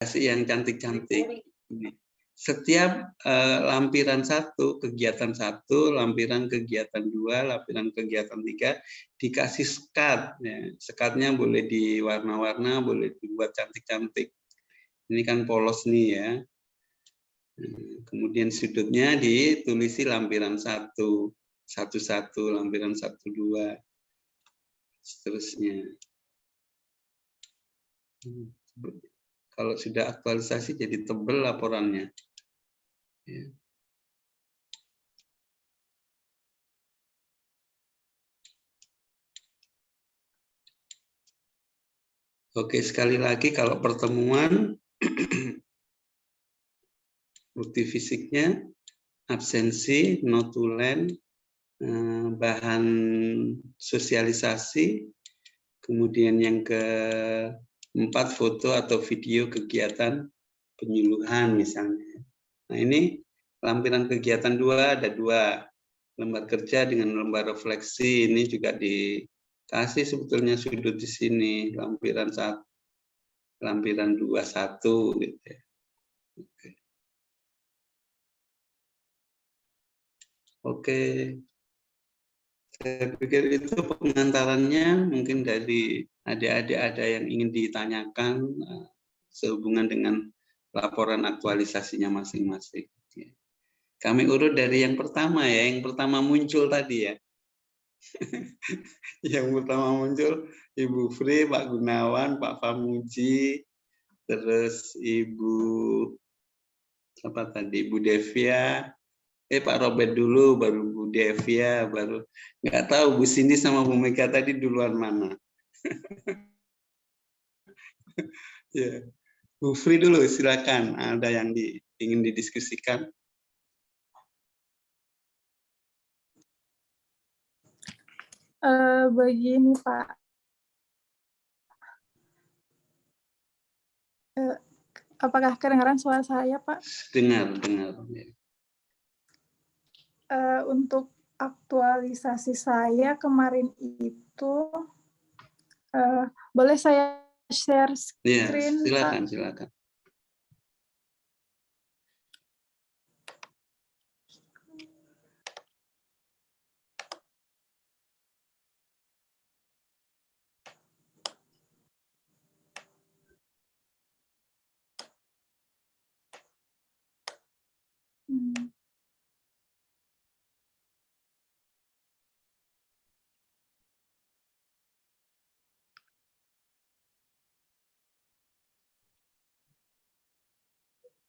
kasih yang cantik-cantik. Setiap lampiran 1, kegiatan 1, lampiran kegiatan 2, lampiran kegiatan 3 dikasih sekat. Ya. Sekatnya boleh diwarna-warna, boleh dibuat cantik-cantik. Ini kan polos nih ya. Kemudian sudutnya ditulisi lampiran 1, 1-1, lampiran 1-2, seterusnya. Kalau sudah aktualisasi jadi tebal laporannya. Ya. Oke, sekali lagi kalau pertemuan bukti fisiknya, absensi, notulen, bahan sosialisasi, kemudian yang keempat foto atau video kegiatan penyuluhan misalnya. Nah ini lampiran kegiatan 2 ada 2, lembar kerja dengan lembar refleksi, ini juga dikasih sebetulnya sudut di sini, lampiran 1, lampiran 2, 1 gitu ya. Oke. Saya pikir itu pengantarannya, mungkin dari adik-adik ada yang ingin ditanyakan sehubungan dengan laporan aktualisasinya masing-masing. Kami urut dari yang pertama ya, yang pertama muncul tadi ya. Yang pertama muncul Ibu Fri, Pak Gunawan, Pak Famuji, terus Ibu apa tadi, Ibu Devia, Pak Robert dulu, baru Bu Devia, baru nggak tahu Bu Cindy sama Bu Mega tadi duluan mana. Ya, Bu Fri dulu silakan, ada yang ingin didiskusikan. Begini Pak, apakah kedengaran suara saya Pak? Dengar. Untuk aktualisasi saya kemarin itu, boleh saya share screen ya, Pak? Silakan.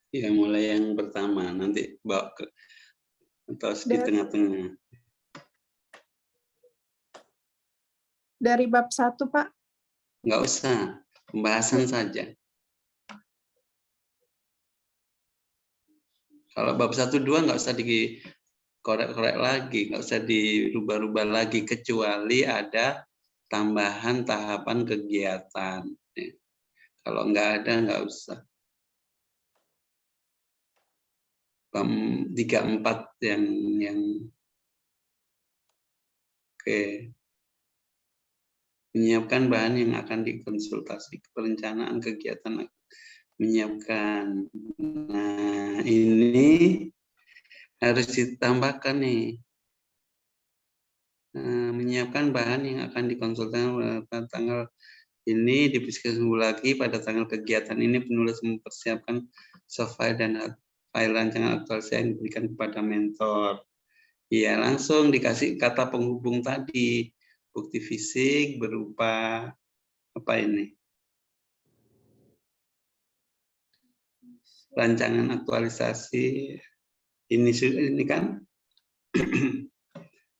Ya, mulai yang pertama, nanti bawa ke atau di tengah-tengah. Dari bab 1, Pak? Nggak usah, pembahasan saja. Kalau bab 1-2 nggak usah dikorek-korek lagi, nggak usah dirubah-rubah lagi, kecuali ada tambahan tahapan kegiatan. Kalau nggak ada, nggak usah. 3-4 yang oke. Menyiapkan bahan yang akan dikonsultasi, perencanaan kegiatan menyiapkan. Nah, ini harus ditambahkan nih. Menyiapkan bahan yang akan dikonsultasikan pada tanggal ini, didiskusikan lagi pada tanggal kegiatan ini penulis mempersiapkan soft file dan file rancangan aktualisasi yang diberikan kepada mentor. Ya, langsung dikasih kata penghubung tadi, bukti fisik berupa apa ini? Rancangan aktualisasi ini kan.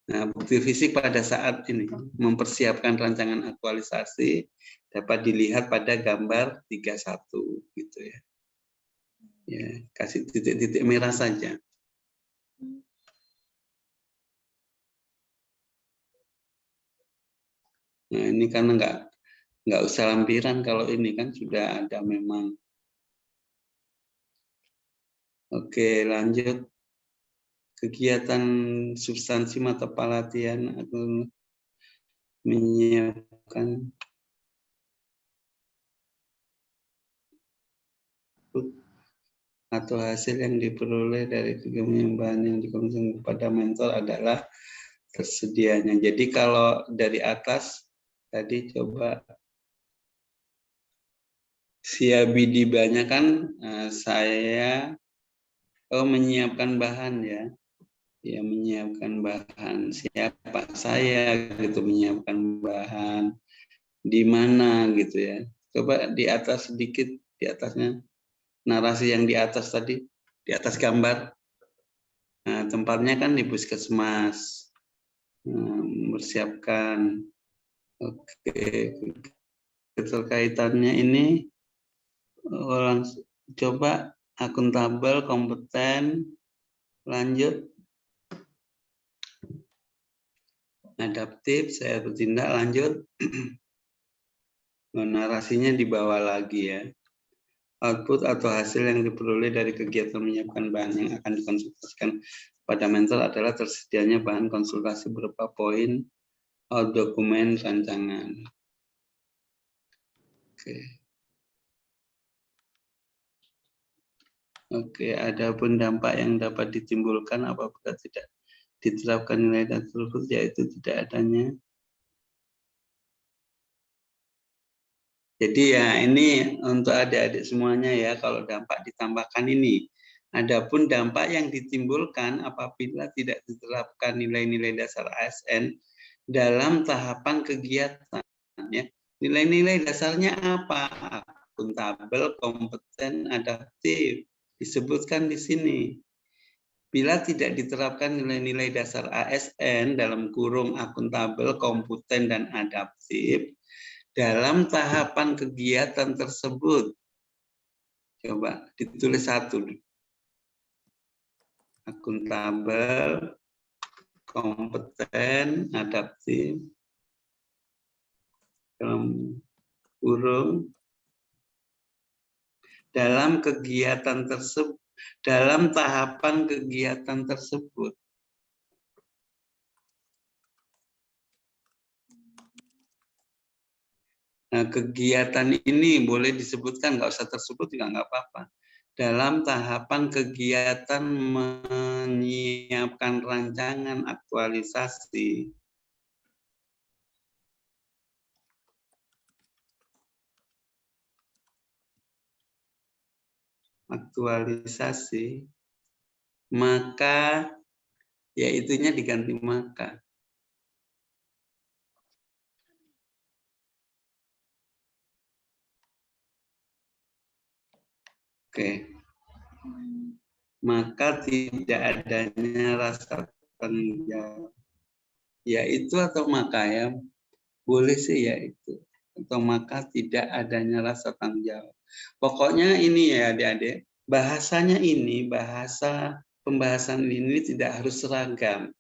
Nah, bukti fisik pada saat ini mempersiapkan rancangan aktualisasi dapat dilihat pada gambar 31 gitu ya. Ya, kasih titik-titik merah saja. Nah, ini karena nggak usah lampiran kalau ini kan sudah ada memang. Oke, lanjut. Kegiatan substansi mata pelatihan atau menyiapkan output atau hasil yang diperoleh dari kegiatan bahan yang dikonsumsi kepada mentor adalah tersedianya. Jadi kalau dari atas tadi coba siabidi banyak kan saya menyiapkan bahan ya. Ya menyiapkan bahan. Siapa saya gitu menyiapkan bahan. Di mana gitu ya. Coba di atas sedikit, di atasnya narasi yang di atas tadi, di atas gambar. Nah, tempatnya kan di puskesmas. Mempersiapkan. Oke, keterkaitannya ini langsung coba akuntabel, kompeten, lanjut. Adaptif, saya bertindak, lanjut. Narasinya dibawa lagi ya. Output atau hasil yang diperoleh dari kegiatan menyiapkan bahan yang akan dikonsultasikan pada mentor adalah tersedianya bahan konsultasi berupa poin atau dokumen rancangan. Oke, adapun dampak yang dapat ditimbulkan apabila tidak diterapkan nilai tersebut, yaitu tidak adanya. Jadi ya ini untuk adik-adik semuanya ya, kalau dampak ditambahkan ini. Adapun dampak yang ditimbulkan apabila tidak diterapkan nilai-nilai dasar ASN dalam tahapan kegiatan. Ya. Nilai-nilai dasarnya apa? Akuntabel, kompeten, adaptif. Disebutkan di sini. Bila tidak diterapkan nilai-nilai dasar ASN dalam kurung akuntabel, kompeten, dan adaptif, dalam tahapan kegiatan tersebut, coba ditulis satu, akuntabel, kompeten, adaptif, dalam kurung, dalam kegiatan tersebut, dalam tahapan kegiatan tersebut. Nah, kegiatan ini boleh disebutkan, nggak usah tersebut juga nggak apa-apa. Dalam tahapan kegiatan menyiapkan rancangan aktualisasi. Aktualisasi, maka ya itunya diganti maka. Oke. Maka tidak adanya rasa tanggung jawab. Ya itu atau maka ya, boleh sih ya itu. Atau maka tidak adanya rasa tanggung jawab. Pokoknya ini ya adik-adik, bahasanya ini, bahasa pembahasan ini tidak harus seragam.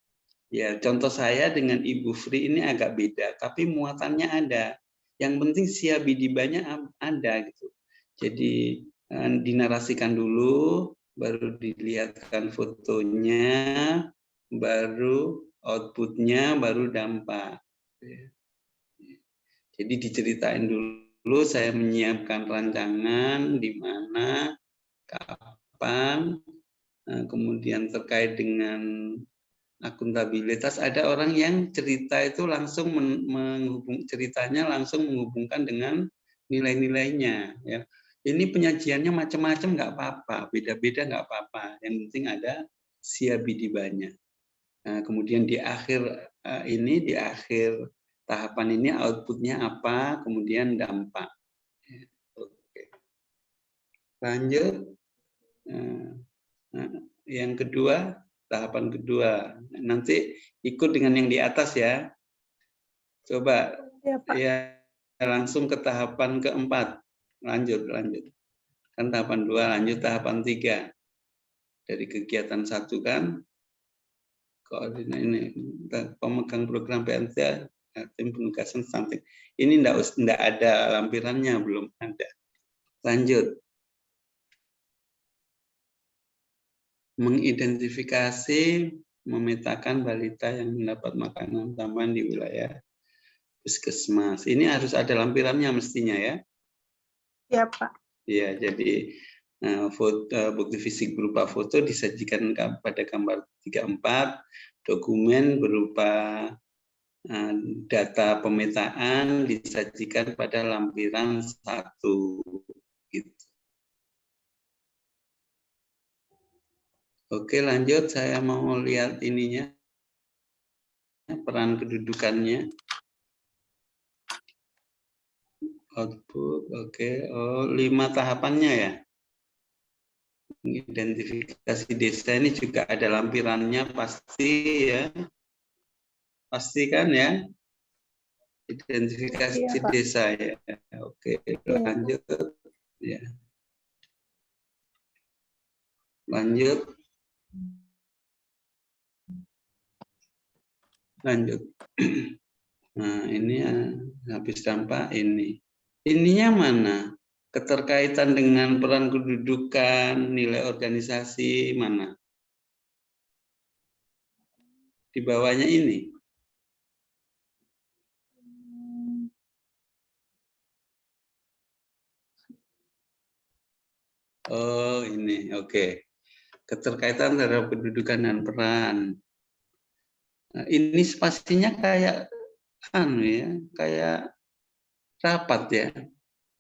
Ya, contoh saya dengan Ibu Fri ini agak beda, tapi muatannya ada. Yang penting siabidibanya ada gitu. Jadi dinarasikan dulu, baru dilihatkan fotonya, baru outputnya, baru dampak. Jadi diceritain dulu saya menyiapkan rancangan di mana, kapan, kemudian terkait dengan akuntabilitas. Ada orang yang cerita itu langsung ceritanya langsung menghubungkan dengan nilai-nilainya. Ya. Ini penyajiannya macam-macam nggak apa-apa, beda-beda nggak apa-apa. Yang penting ada siabidibanya. Nah, kemudian di akhir di akhir tahapan ini outputnya apa, kemudian dampak. Oke. Lanjut. Yang kedua, tahapan kedua. Nanti ikut dengan yang di atas ya. Coba ya, Pak. Ya langsung ke tahapan keempat. Lanjut. Kan tahapan 2, lanjut tahapan 3. Dari kegiatan 1 kan, koordinat ini, pemegang program PNT, tim penugasan stunting. Ini enggak ada lampirannya, belum ada. Lanjut. Mengidentifikasi, memetakan balita yang mendapat makanan tambahan di wilayah puskesmas. Ini harus ada lampirannya mestinya ya. Ya, Pak. Ya, jadi Nah, bukti fisik berupa foto disajikan pada gambar 34, dokumen berupa data pemetaan disajikan pada lampiran 1. Gitu. Oke, lanjut. Saya mau lihat ininya, peran kedudukannya. Output, oke. Oh, 5 tahapannya ya. Identifikasi desa ini juga ada lampirannya pasti ya. Pasti kan ya? Identifikasi desa ya. Oke, lanjut ya. Lanjut. Lanjut. Nah, ini habis dampak ini. Ininya mana? Keterkaitan dengan peran kedudukan, nilai organisasi mana? Di bawahnya ini. Oh, ini. Oke. Keterkaitan terhadap kedudukan dan peran. Nah, ini spasinya kayak ya, kayak rapat ya.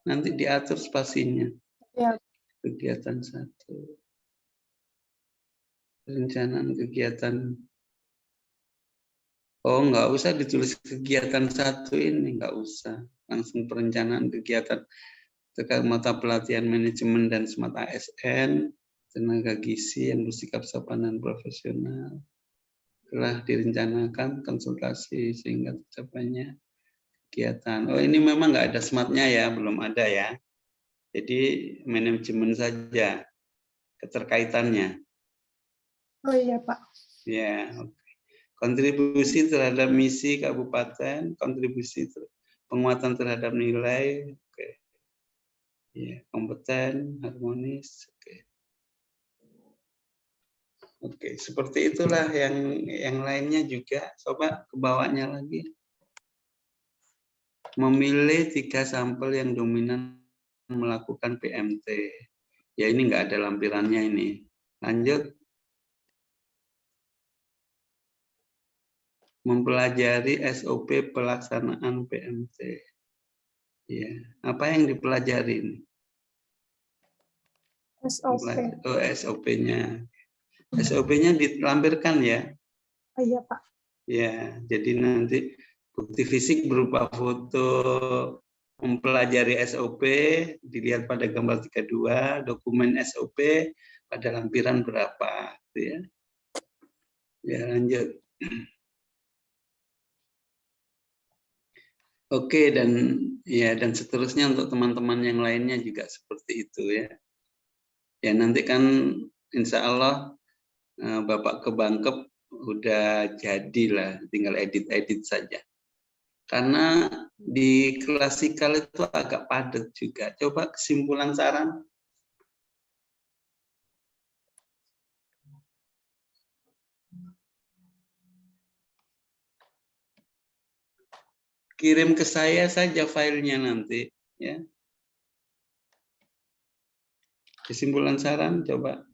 Nanti diatur spasinya. Ya. Kegiatan 1. Perencanaan kegiatan. Oh, nggak usah ditulis kegiatan 1 ini, nggak usah. Langsung perencanaan kegiatan terkait mata pelatihan manajemen dan smart ASN, tenaga gizi yang bersikap sopan dan profesional. Telah direncanakan konsultasi sehingga tercapainya kegiatan. Oh, ini memang nggak ada smartnya ya, belum ada ya. Jadi manajemen saja keterkaitannya. Oh iya Pak. Ya, oke. Kontribusi terhadap misi kabupaten, kontribusi penguatan terhadap nilai, oke. Ya, kompeten, harmonis, oke. Oke, seperti itulah yang lainnya juga. Coba ke bawahnya lagi. Memilih 3 sampel yang dominan melakukan PMT. Ya, ini nggak ada lampirannya ini. Lanjut. Mempelajari SOP pelaksanaan PMT. Ya, apa yang dipelajari ini? SOP. Oh, SOP-nya. SOP-nya dilampirkan ya? Oh iya Pak. Ya, jadi nanti bukti fisik berupa foto mempelajari SOP, dilihat pada gambar 32, dokumen SOP pada lampiran berapa, gitu ya. Ya, lanjut. Oke, dan seterusnya untuk teman-teman yang lainnya juga seperti itu ya. Ya, nanti kan insya Allah Bapak ke Bangkep udah jadilah, tinggal edit-edit saja. Karena di klasikal itu agak padat juga. Coba kesimpulan saran. Kirim ke saya saja filenya nanti. Ya. Kesimpulan saran, coba.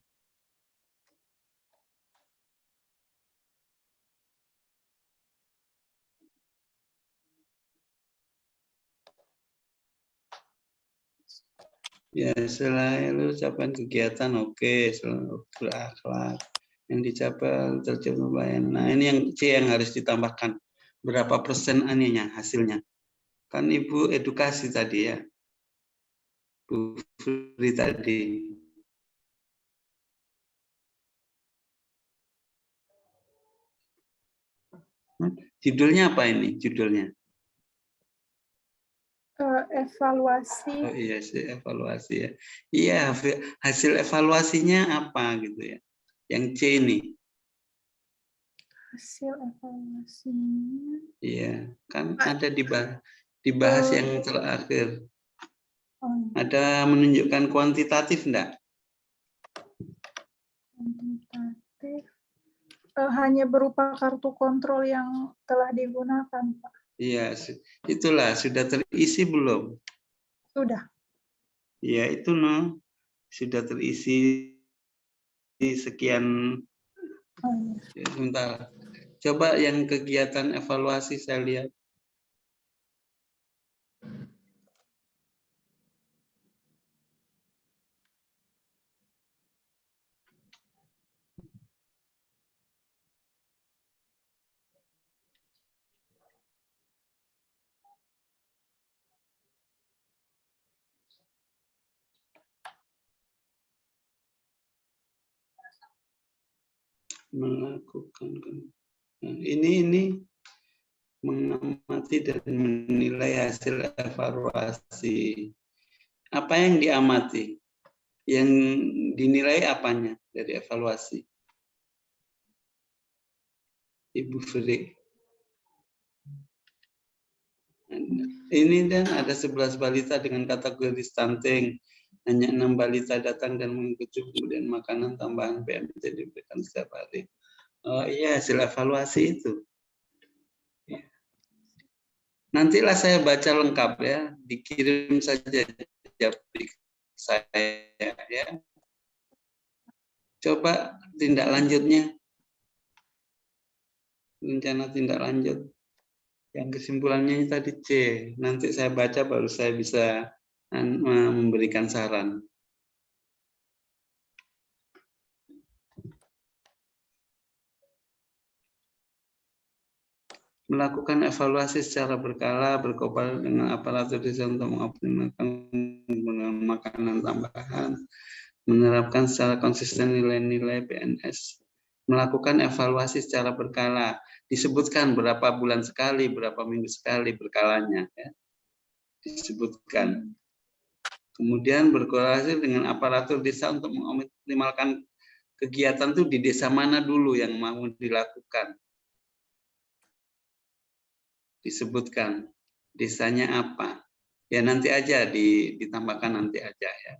Ya, selain ucapan kegiatan, oke. Selalu berakhlak. Yang dicapai tercipta pelayanan. Nah, ini yang C yang harus ditambahkan. Berapa persen aninya hasilnya? Kan Ibu edukasi tadi ya. Bu Fri tadi. Judulnya apa ini? Judulnya? Evaluasi. Oh iya sih, evaluasi ya. Iya, hasil evaluasinya apa gitu ya? Yang C ini. Hasil evaluasinya. Iya, kan ada dibahas yang terakhir. Ada menunjukkan kuantitatif enggak? Kuantitatif. Hanya berupa kartu kontrol yang telah digunakan, Pak. Iya, itulah sudah terisi belum? Sudah. Iya, itu no. sudah terisi sekian. Ya, sebentar. Coba yang kegiatan evaluasi saya lihat. Melakukan ini mengamati dan menilai hasil evaluasi. Apa yang diamati? Yang dinilai apanya dari evaluasi? Ibu Fri. Ini dan ada 11 balita dengan kategori stunting. Hanya 6 balita datang dan mengikuti, kemudian makanan tambahan PMT diberikan setiap hari. Oh iya, hasil evaluasi itu. Nantilah saya baca lengkap ya, dikirim saja japri saya ya. Coba tindak lanjutnya, rencana tindak lanjut. Yang kesimpulannya tadi C. Nanti saya baca baru saya bisa memberikan saran. Melakukan evaluasi secara berkala, berkooperatif dengan aparatur desa untuk mengoptimalkan penggunaan makanan tambahan, menerapkan secara konsisten nilai-nilai PNS, melakukan evaluasi secara berkala, disebutkan berapa bulan sekali, berapa minggu sekali berkalanya, ya. Disebutkan. Kemudian berkolaborasi dengan aparatur desa untuk mengoptimalkan kegiatan itu di desa mana dulu yang mau dilakukan. Disebutkan desanya apa. Ya nanti aja ditambahkan nanti aja ya.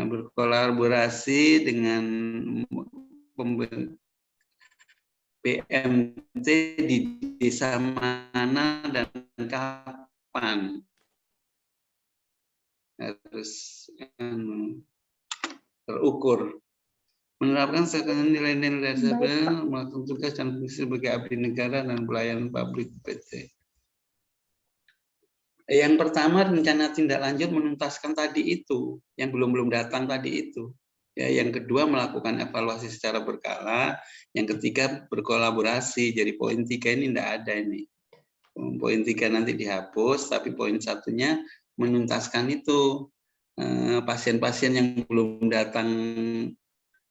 Berkolaborasi dengan PMT di desa mana dan kapan. Harus terukur. Menerapkan nilai-nilai dasar melakukan tugas dan fungsi sebagai abdi negara dan pelayanan publik PT. Yang pertama rencana tindak lanjut menuntaskan tadi itu, yang belum datang tadi itu. Ya, yang kedua melakukan evaluasi secara berkala, yang ketiga berkolaborasi. Jadi poin 3 ini tidak ada ini. Poin 3 nanti dihapus, tapi poin 1-nya menuntaskan itu pasien-pasien yang belum datang,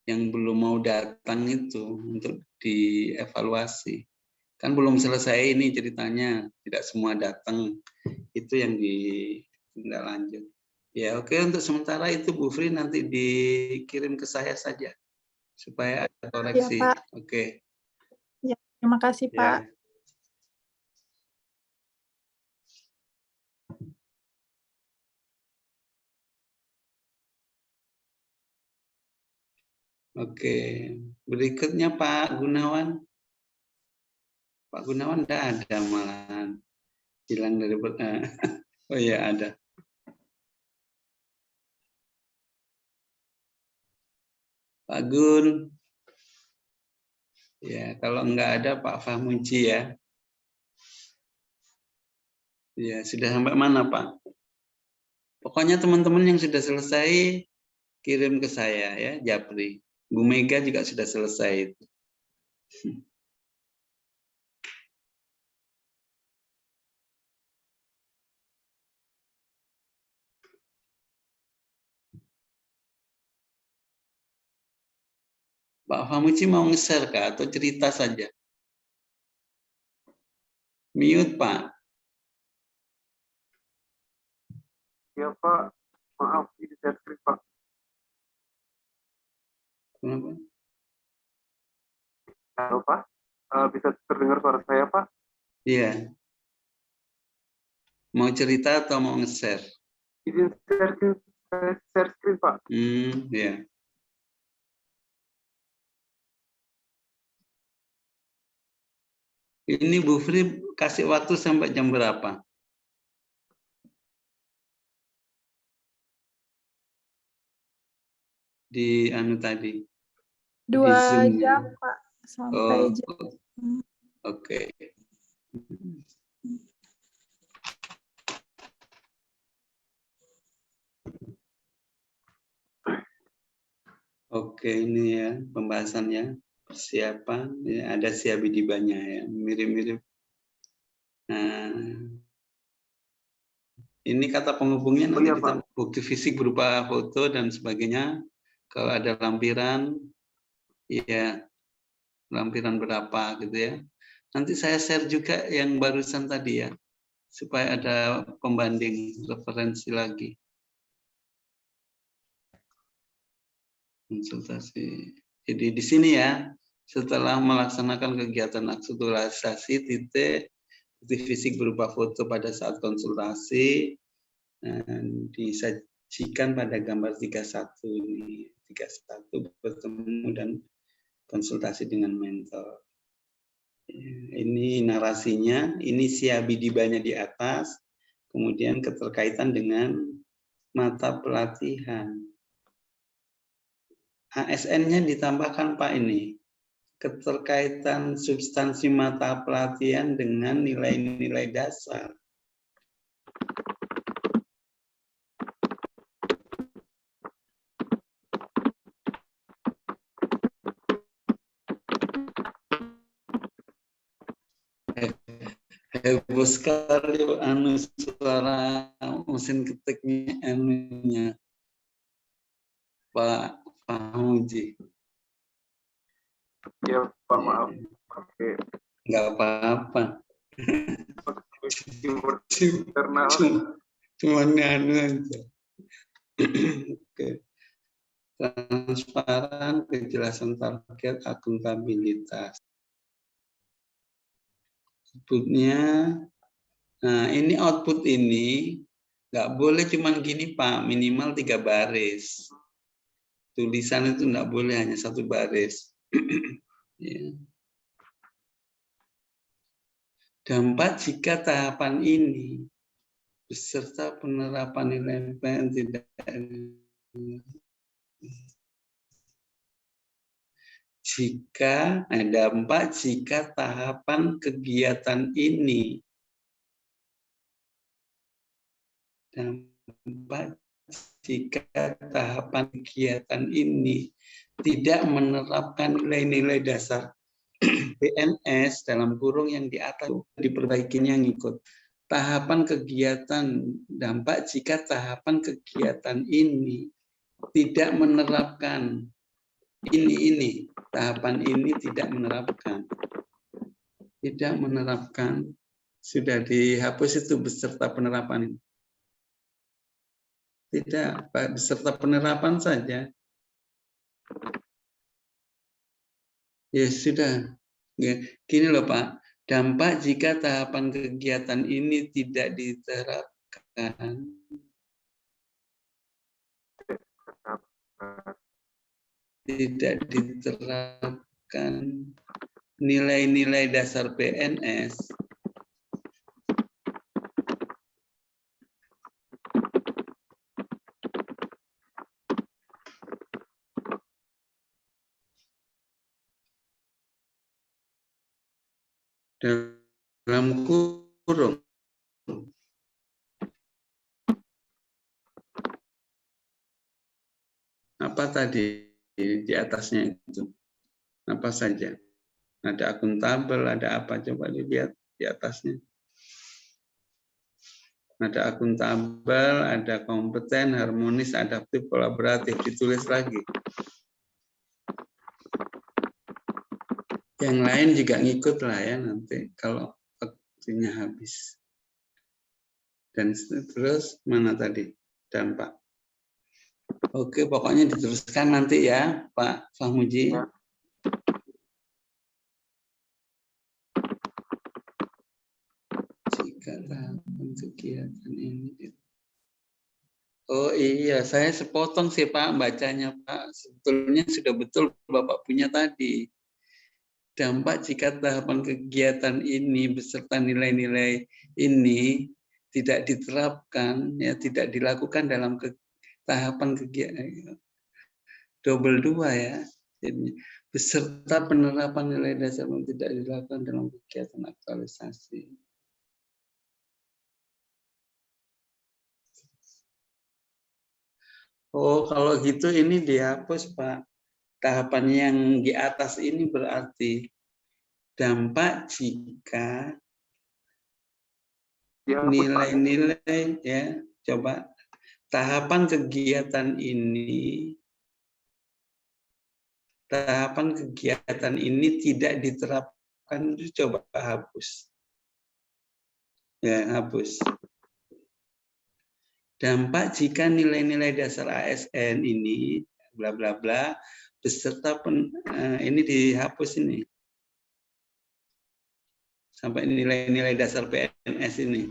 yang belum mau datang itu untuk dievaluasi. Kan belum selesai ini ceritanya, tidak semua datang. Itu yang tindak lanjut. Ya oke, untuk sementara itu Bu Fri nanti dikirim ke saya saja supaya ada koreksi. Ya, Pak. Oke. Ya, terima kasih Pak. Ya. Oke, berikutnya Pak Gunawan. Pak Gunawan tidak ada malahan, hilang dari oh iya ada. Pak Gun. Ya, kalau enggak ada Pak Fahmuji ya. Ya, sudah sampai mana Pak? Pokoknya teman-teman yang sudah selesai kirim ke saya ya, Japri. Bu Mega juga sudah selesai itu. Pak Fahmuji mau nge-share kah atau cerita saja? Mute Pak. Ya Pak, maaf ini share screen Pak. Kenapa? Halo Pak, bisa terdengar suara saya Pak? Iya. Mau cerita atau mau nge-share? Izin share screen Pak. Ya. Ini Bu Fri kasih waktu sampai jam berapa? di anu tadi? 2 Zoom-nya. jam, Pak, sampai Oh, jam. oke. Oke, ini ya pembahasannya, persiapan, ya, ada siabidibanya ya, mirip-mirip. Nah, ini kata penghubungnya nanti iya, ditambah bukti fisik berupa foto dan sebagainya. Kalau ada lampiran, ya lampiran berapa gitu ya. Nanti saya share juga yang barusan tadi ya, supaya ada pembanding referensi lagi. Konsultasi. Jadi di sini ya, setelah melaksanakan kegiatan aktualisasi titik bukti fisik berupa foto pada saat konsultasi disajikan pada gambar 31 ini. 31 bertemu dan konsultasi dengan mentor. Ini narasinya, ini siabidibanya di atas, kemudian keterkaitan dengan mata pelatihan. ASN-nya ditambahkan Pak ini, keterkaitan substansi mata pelatihan dengan nilai-nilai dasar. Heboh sekali anu suara mesin ketiknya anunya Pak Fahmuji. Ya, Pak, maaf. Oke. Nggak apa-apa. Internal. Cuma anu aja. Oke. Transparan, kejelasan target, akuntabilitas. Outputnya, nah ini output ini nggak boleh cuman gini Pak, minimal 3 baris. Tulisan itu nggak boleh hanya 1 baris. Ya. Dampak jika tahapan ini beserta penerapan nilai PN tidak dampak jika tahapan kegiatan ini tidak menerapkan nilai-nilai dasar PNS dalam kurung yang di atas, diperbaikinya ngikut. Tahapan kegiatan, dampak jika tahapan kegiatan ini tidak menerapkan ini tahapan ini tidak menerapkan, sudah dihapus itu beserta penerapan ini. Tidak, beserta penerapan saja. Ya sudah. Ya, gini loh Pak, dampak jika tahapan kegiatan ini tidak diterapkan. Tidak diterapkan nilai-nilai dasar PNS. Dalam kurung. Apa tadi di atasnya itu? Apa saja? Ada akuntabel, ada apa? Coba dilihat di atasnya. Ada akuntabel, ada kompeten, harmonis, adaptif, kolaboratif. Ditulis lagi. Yang lain juga ngikut lah ya nanti kalau waktunya habis. Dan terus mana tadi? Dampak. Oke, pokoknya diteruskan nanti ya Pak Fahmuji. Ya. Jika tahapan kegiatan ini. Oh iya, saya sepotong sih Pak bacanya Pak. Sebetulnya sudah betul Bapak punya tadi. Dampak jika tahapan kegiatan ini beserta nilai-nilai ini tidak diterapkan, ya tidak dilakukan dalam tahapan kegiatan. double 2 ya. Jadi, beserta penerapan nilai dasar yang tidak dilakukan dalam kegiatan aktualisasi. Oh, kalau gitu ini dihapus, Pak. Tahapan yang di atas ini berarti dampak jika nilai-nilai ya, coba tahapan kegiatan ini tidak diterapkan, itu coba hapus. Ya, hapus. Dampak jika nilai-nilai dasar ASN ini bla bla bla beserta ini dihapus ini. Sampai nilai-nilai dasar PNS ini.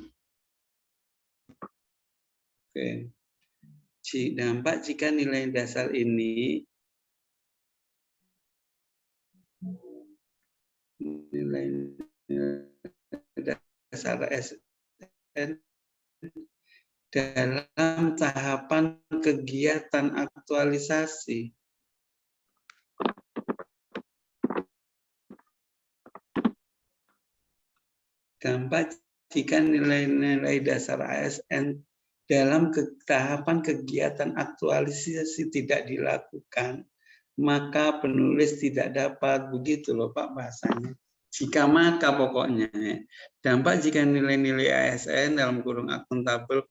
Oke. Dampak jika nilai dasar ini nilai dasar ASN dalam tahapan kegiatan aktualisasi. Dampak jika nilai-nilai dasar ASN dalam tahapan kegiatan aktualisasi tidak dilakukan, maka penulis tidak dapat, begitu loh Pak bahasanya. Jika maka pokoknya, dampak jika nilai-nilai ASN dalam kurung akuntabel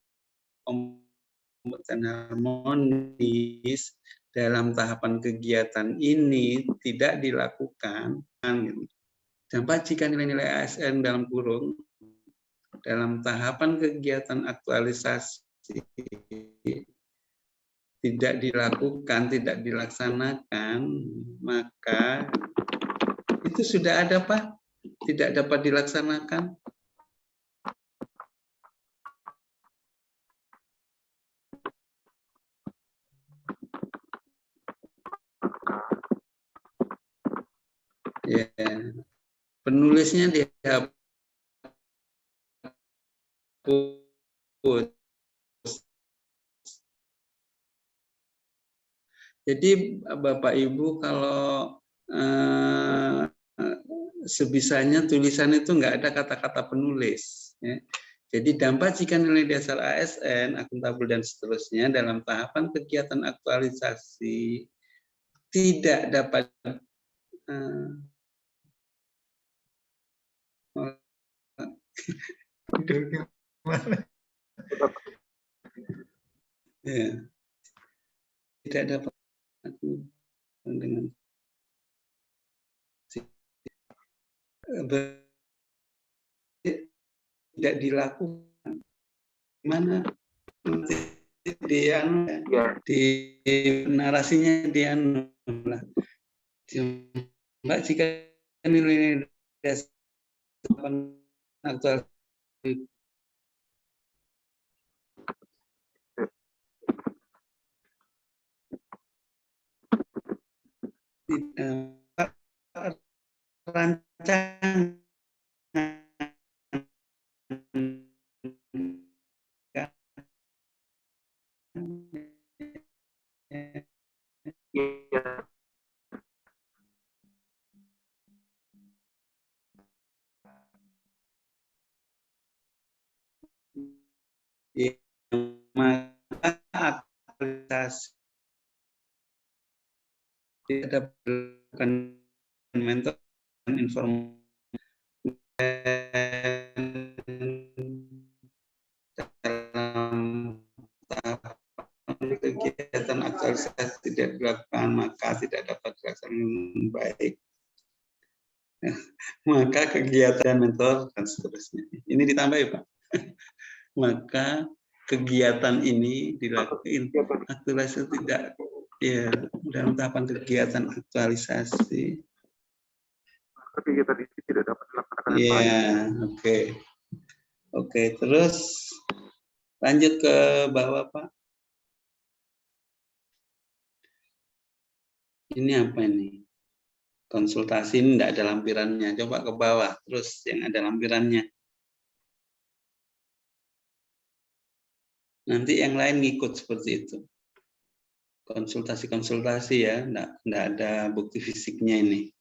kompeten harmonis dalam tahapan kegiatan ini tidak dilakukan. Dampak jika nilai-nilai ASN dalam kurung dalam tahapan kegiatan aktualisasi tidak dilakukan, tidak dilaksanakan, maka itu sudah ada, Pak, tidak dapat dilaksanakan. Ya, penulisnya dihapus. Jadi Bapak Ibu kalau sebisanya tulisan itu nggak ada kata-kata penulis. Ya. Jadi dampak jika nilai dasar ASN, akuntabel dan seterusnya dalam tahapan kegiatan aktualisasi tidak dapat ya, tidak dapat dengan tidak dilakukan. Mana dia di narasinya dia Mbak jika nilai dasar aktual rancangan maka aktualisasi tidak ada mentor informasi dalam tahapan kegiatan aktualisasi tidak dilakukan, maka tidak dapat dilaksanakan baik. Maka kegiatan mentor dan seterusnya. Ini ditambah ya Pak. Maka kegiatan ini dilakukan aktualisasi tidak ya dalam tahapan kegiatan aktualisasi. Kegiatan ini tidak dapat dilaksanakan. Iya, oke. Oke, terus lanjut ke bawah Pak. Ini apa ini? Konsultasi ini tidak ada lampirannya. Coba ke bawah, terus yang ada lampirannya. Nanti yang lain ngikut seperti itu. konsultasi ya, enggak ada bukti fisiknya ini.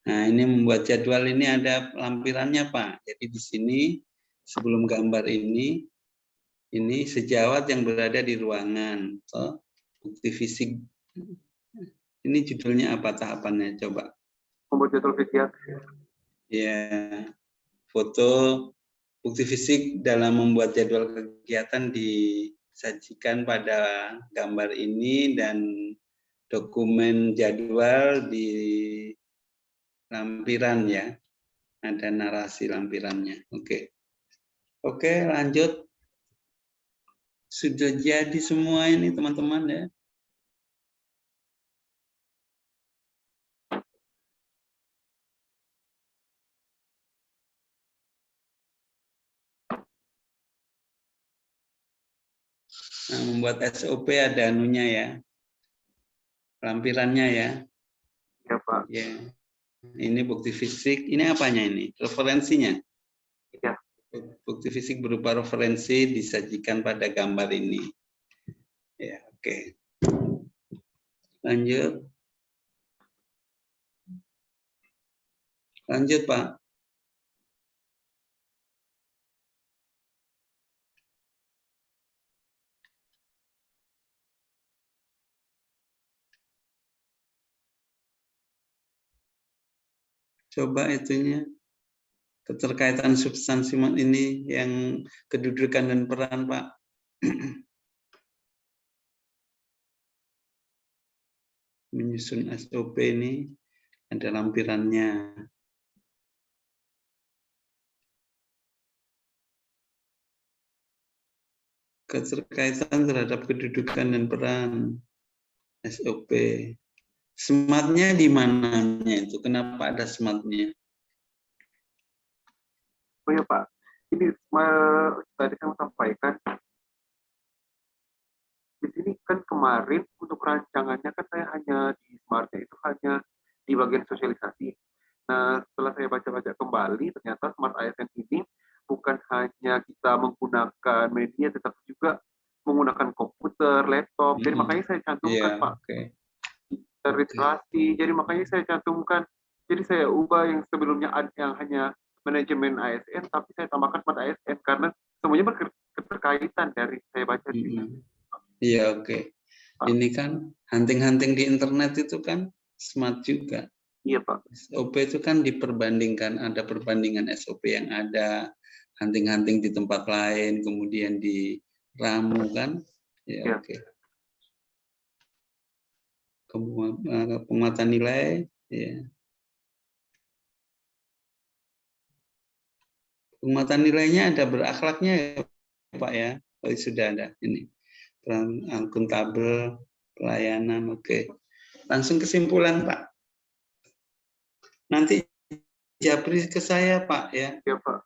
Nah, ini membuat jadwal ini ada lampirannya, Pak. Jadi di sini sebelum gambar ini sejawat yang berada di ruangan. So, bukti fisik. Ini judulnya apa tahapannya? Coba. Membuat jadwal kegiatan. Ya, foto bukti fisik dalam membuat jadwal kegiatan disajikan pada gambar ini dan dokumen jadwal di lampiran ya. Ada narasi lampirannya. Oke. Oke, lanjut. Sudah jadi semua ini teman-teman ya. Nah, membuat SOP ada anunya ya. Lampirannya ya. Ya, Pak. Ya. Ini bukti fisik. Ini apanya ini? Referensinya. Ya. Bukti fisik berupa referensi disajikan pada gambar ini. Ya, oke. Lanjut. Lanjut, Pak. Coba itunya. Keterkaitan substansi ini yang kedudukan dan peran, Pak. Menyusun SOP ini ada lampirannya. Keterkaitan terhadap kedudukan dan peran SOP. Smart-nya di mananya itu? Kenapa ada smart-nya? Oh ya, Pak. Ini tadi saya mau sampaikan. Di sini kan kemarin untuk rancangannya kan saya hanya di Smart-nya itu hanya di bagian sosialisasi. Nah, setelah saya baca-baca kembali, ternyata Smart ASN ini bukan hanya kita menggunakan media, tetapi juga menggunakan komputer, laptop. Jadi makanya saya cantumkan, Pak. Registrasi. Jadi makanya saya cantumkan. Jadi saya ubah yang sebelumnya yang hanya manajemen ASN, tapi saya tambahkan Smart ASN karena semuanya berketerkaitan dari saya baca di sini. Iya, oke. Ini kan hunting-hunting di internet itu kan smart juga. Iya, Pak. SOP itu kan diperbandingkan, ada perbandingan SOP yang ada, hunting-hunting di tempat lain, kemudian diramu kan. Ya, oke. Penguatan nilai, ya. Penguatan nilainya ada berakhlaknya ya, Pak ya. Oh, sudah ada ini. Peran akuntabel, pelayanan, oke. Langsung kesimpulan, Pak. Nanti japri ke saya, Pak ya. Iya, Pak.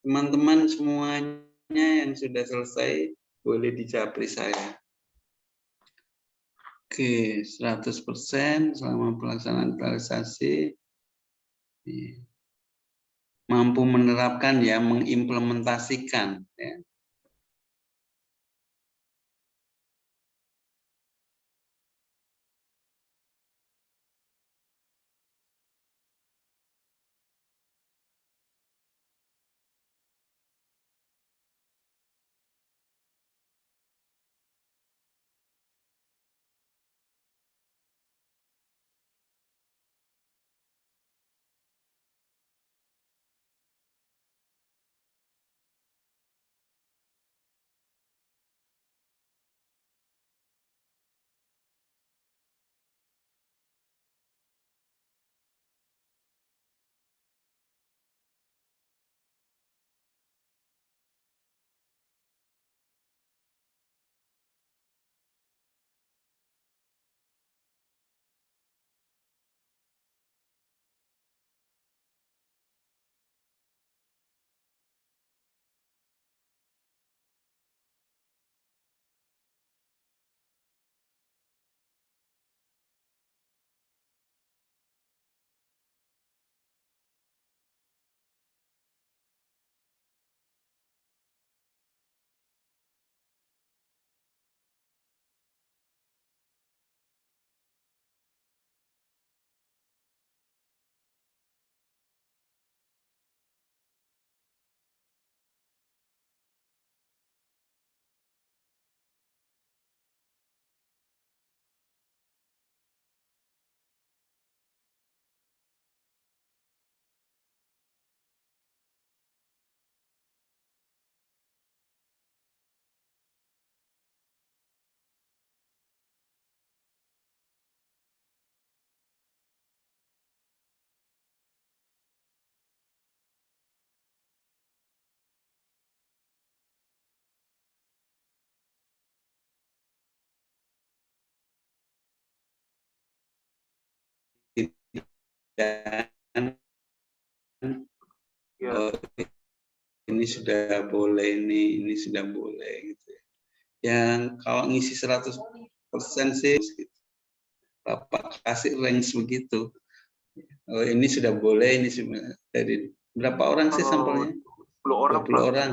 Teman-teman semuanya yang sudah selesai boleh dijapri saya. Oke, 100% selama pelaksanaan realisasi mampu menerapkan ya, mengimplementasikan ya. Ya. oh, ini sudah boleh, ini sudah boleh gitu. Yang kalau ngisi 100% sih Bapak kasih range begitu. Oh, ini sudah boleh, ini sudah dari berapa orang sih sampelnya? 10 orang, 20 Pak. orang.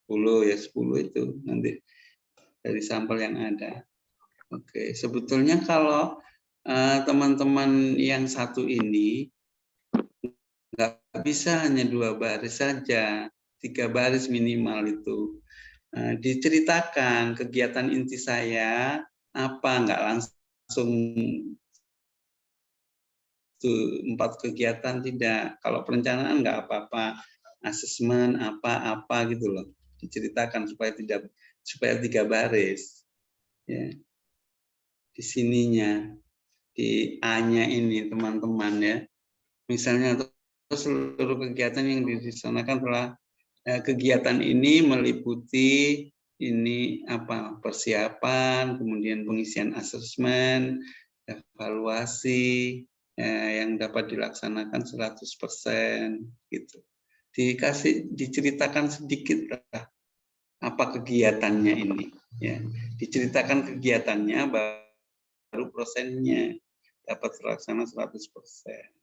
10 ya, 10 itu nanti dari sampel yang ada. Oke, sebetulnya kalau teman-teman yang satu ini nggak bisa hanya 2 baris saja, 3 baris minimal itu. Diceritakan kegiatan inti saya apa, nggak langsung itu 4 kegiatan tidak. Kalau perencanaan nggak apa-apa, asesmen apa-apa gitu loh, diceritakan supaya 3 baris. Ya, di sininya, di A-nya ini teman-teman ya. Misalnya seluruh kegiatan yang dilaksanakan telah kegiatan ini meliputi ini apa, persiapan, kemudian pengisian asesmen, evaluasi yang dapat dilaksanakan 100% gitu. Diceritakan sedikit lah apa kegiatannya ini ya. Diceritakan kegiatannya baru prosennya dapat terlaksana 100%.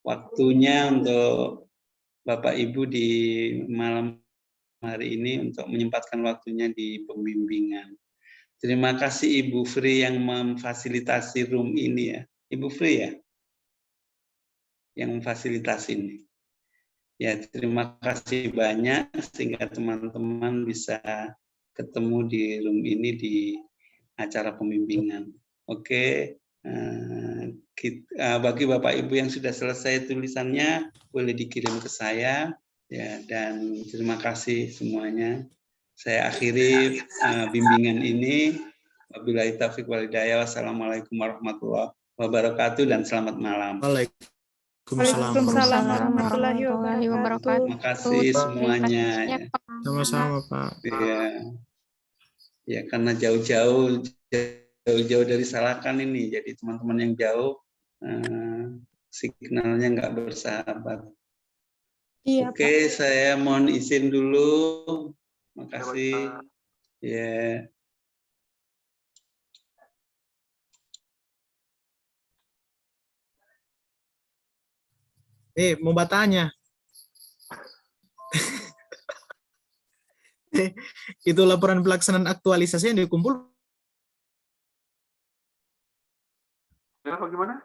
waktunya untuk Bapak Ibu di malam hari ini untuk menyempatkan waktunya di pembimbingan. Terima kasih Ibu Fri yang memfasilitasi room ini ya. Ibu Fri ya? Yang memfasilitasi ini. Ya, terima kasih banyak sehingga teman-teman bisa ketemu di room ini di acara pembimbingan. Oke, bagi Bapak Ibu yang sudah selesai tulisannya boleh dikirim ke saya ya, dan terima kasih semuanya. Saya akhiri bimbingan ini. Wabillahi taufiq wal hidayah. Wassalamualaikum warahmatullahi wabarakatuh dan selamat malam. Waalaikumsalam warahmatullahi wabarakatuh. Terima kasih semuanya. Sama-sama, Pak. Ya karena jauh-jauh dari Salakan ini, jadi teman-teman yang jauh signalnya nggak bersahabat. Iya, Oke, saya mohon izin dulu. Makasih. Ya. Mau bertanya. Itu laporan pelaksanaan aktualisasi yang dikumpul. Bagaimana?